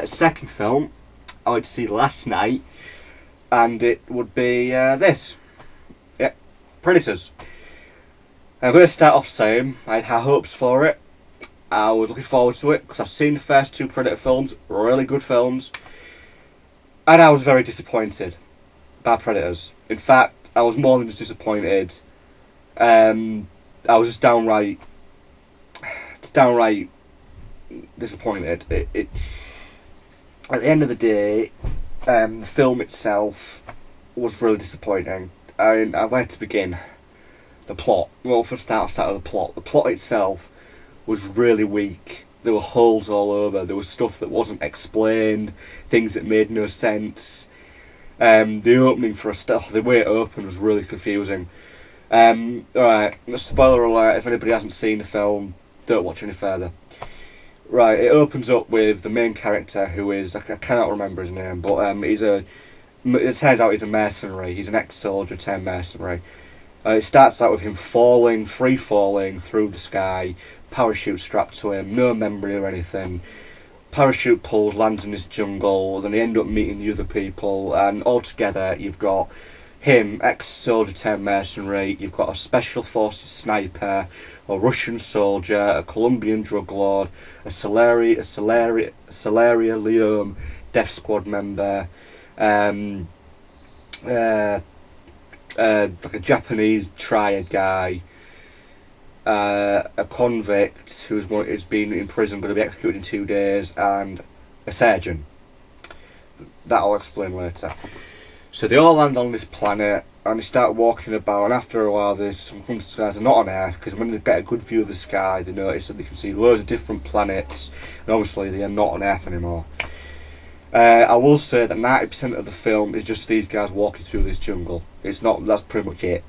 Second film I went to see last night, and it would be this. Yeah, Predators. I'm going to start off saying I had high hopes for it. I was looking forward to it because I've seen the first two Predator films, really good films, and I was very disappointed by Predators. In fact, I was more than just disappointed. I was just downright disappointed. At the end of the day, the film itself was really disappointing. Where to begin? The plot. Well, for start of the plot. The plot itself was really weak. There were holes all over. There was stuff that wasn't explained, things that made no sense. The opening for a start, the way it opened was really confusing. Alright, spoiler alert, if anybody hasn't seen the film, don't watch any further. Right, it opens up with the main character, who is, I cannot remember his name, but it turns out he's a mercenary. He's an ex-soldier turned mercenary. It starts out with him free falling through the sky, parachute strapped to him, no memory or anything. Parachute pulls, lands in this jungle, then they end up meeting the other people, and altogether you've got him, ex-soldier turned mercenary, you've got a special forces sniper, a Russian soldier, a Colombian drug lord, a Solaria Leone Death Squad member, like a Japanese triad guy, a convict who's been in prison, going to be executed in 2 days, and a surgeon. That I'll explain later. So they all land on this planet and they start walking about, and after a while some guys are not on Earth, because when they get a good view of the sky they notice that they can see loads of different planets, and obviously they are not on Earth anymore. I will say that 90% of the film is just these guys walking through this jungle. That's pretty much it.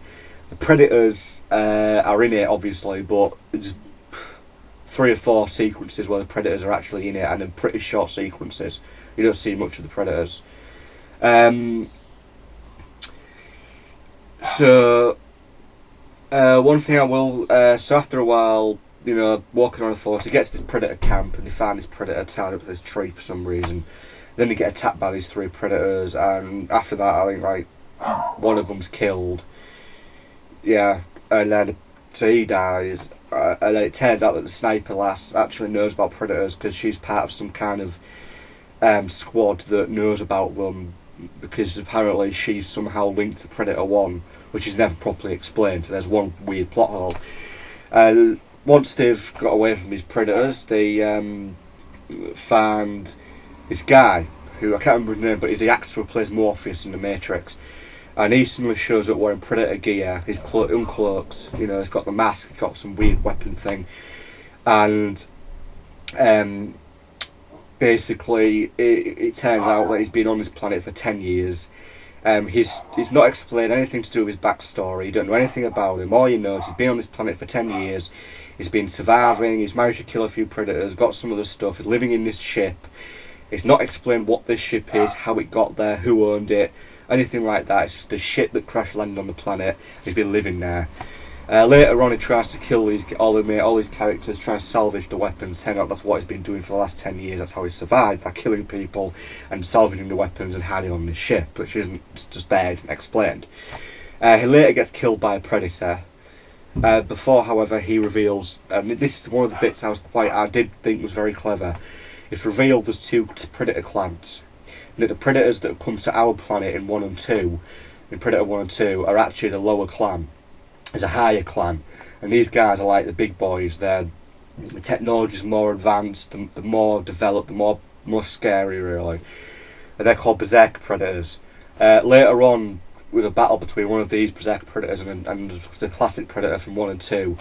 The Predators are in it obviously, but it's 3 or 4 sequences where the Predators are actually in it, and in pretty short sequences. You don't see much of the Predators. So one thing I will, so after a while, walking on the forest, he gets to this Predator camp and they find this Predator tied up to this tree for some reason. Then they get attacked by these 3 Predators, and after that I think one of them's killed. Yeah, and then so he dies, and then it turns out that the sniper lass actually knows about Predators because she's part of some kind of squad that knows about them, because apparently she's somehow linked to Predator 1, which is never properly explained, so there's one weird plot hole. Once they've got away from these Predators, they find this guy, who I can't remember his name, but he's the actor who plays Morpheus in The Matrix, and he suddenly shows up wearing Predator gear, his uncloaks, he's got the mask, he's got some weird weapon thing, and basically it turns out that he's been on this planet for 10 years. He's not explained anything to do with his backstory. You don't know anything about him. All you know is he's been on this planet for 10 years. He's been surviving. He's managed to kill a few predators, got some of the stuff. He's living in this ship. It's not explained what this ship is, how it got there, who owned it, anything like that. It's just a ship that crash landed on the planet. He's been living there. Later on, he tries to kill all his characters, tries to salvage the weapons. Turns out that's what he's been doing for the last 10 years. That's how he's survived, by killing people and salvaging the weapons and hiding on this ship, which isn't just there, isn't explained. He later gets killed by a predator. Before, however, he reveals, and this is one of the bits I did think was very clever. It's revealed there's 2 predator clans. And that the predators that have come to our planet in 1 and 2, in Predator 1 and 2, are actually the lower clan. There's a higher clan, and these guys are like the big boys. The technology's more advanced, the more developed, the more scary, really. And they're called Berserker Predators. Later on, with a battle between one of these Berserker Predators and the classic Predator from 1 and 2,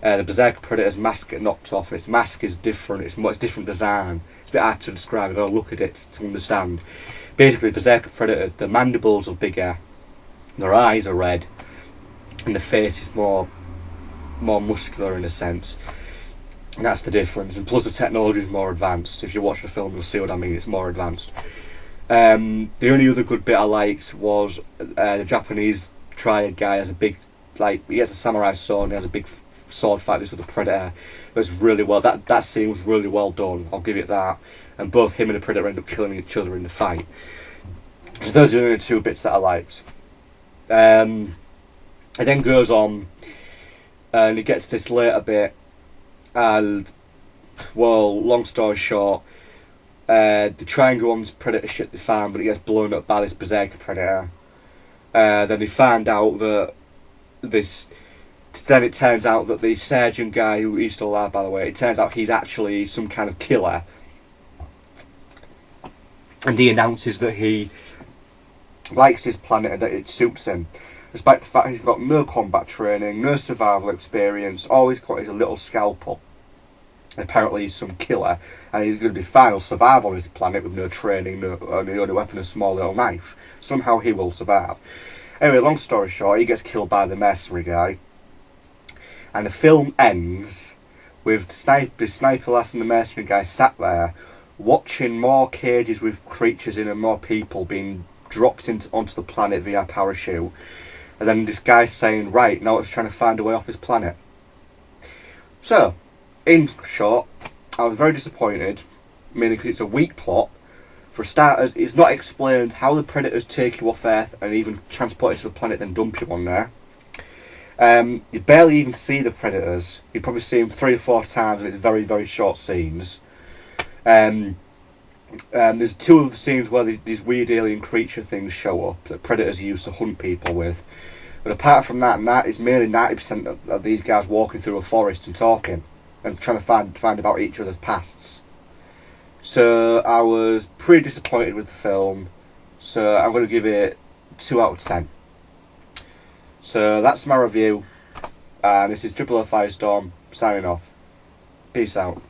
the Berserker Predator's mask gets knocked off, and its mask is different, it's different design. It's a bit hard to describe, you've got to look at it to understand. Basically, Berserker Predators, the mandibles are bigger, their eyes are red, and the face is more muscular in a sense. And that's the difference. And plus the technology is more advanced. If you watch the film, you'll see what I mean. It's more advanced. The only other good bit I liked was the Japanese triad guy has a big, he has a samurai sword and he has a big sword fight this with the Predator. It was really well. That scene was really well done. I'll give it that. And both him and the Predator end up killing each other in the fight. So those are the only two bits that I liked. It then goes on, and it gets this later bit, and well, long story short, they try and go on this Predator ship they find, but it gets blown up by this Berserker Predator. Then they find out that this. Then it turns out that the Sergeant guy, who is still alive by the way, it turns out he's actually some kind of killer. And he announces that he likes his planet and that it suits him. Despite the fact he's got no combat training, no survival experience, all he's got is a little scalpel. Apparently he's some killer, and he's going to be fine. He'll survive on his planet with no training, the only weapon, a small little knife. Somehow he will survive. Anyway, long story short, he gets killed by the mercenary guy, and the film ends with the sniper lass and the mercenary guy sat there, watching more cages with creatures in and more people being dropped onto the planet via parachute. And then this guy's saying, right, now it's trying to find a way off this planet. So, in short, I was very disappointed, mainly because it's a weak plot. For starters, it's not explained how the Predators take you off Earth and even transport you to the planet then dump you on there. You barely even see the Predators. You probably see them 3 or 4 times and it's very, very short scenes. There's 2 of the scenes where these weird alien creature things show up that Predators used to hunt people with. But apart from that is mainly 90% of these guys walking through a forest and talking and trying to find about each other's pasts. So I was pretty disappointed with the film. So I'm going to give it 2 out of 10. So that's my review. This is Triple O Firestorm signing off. Peace out.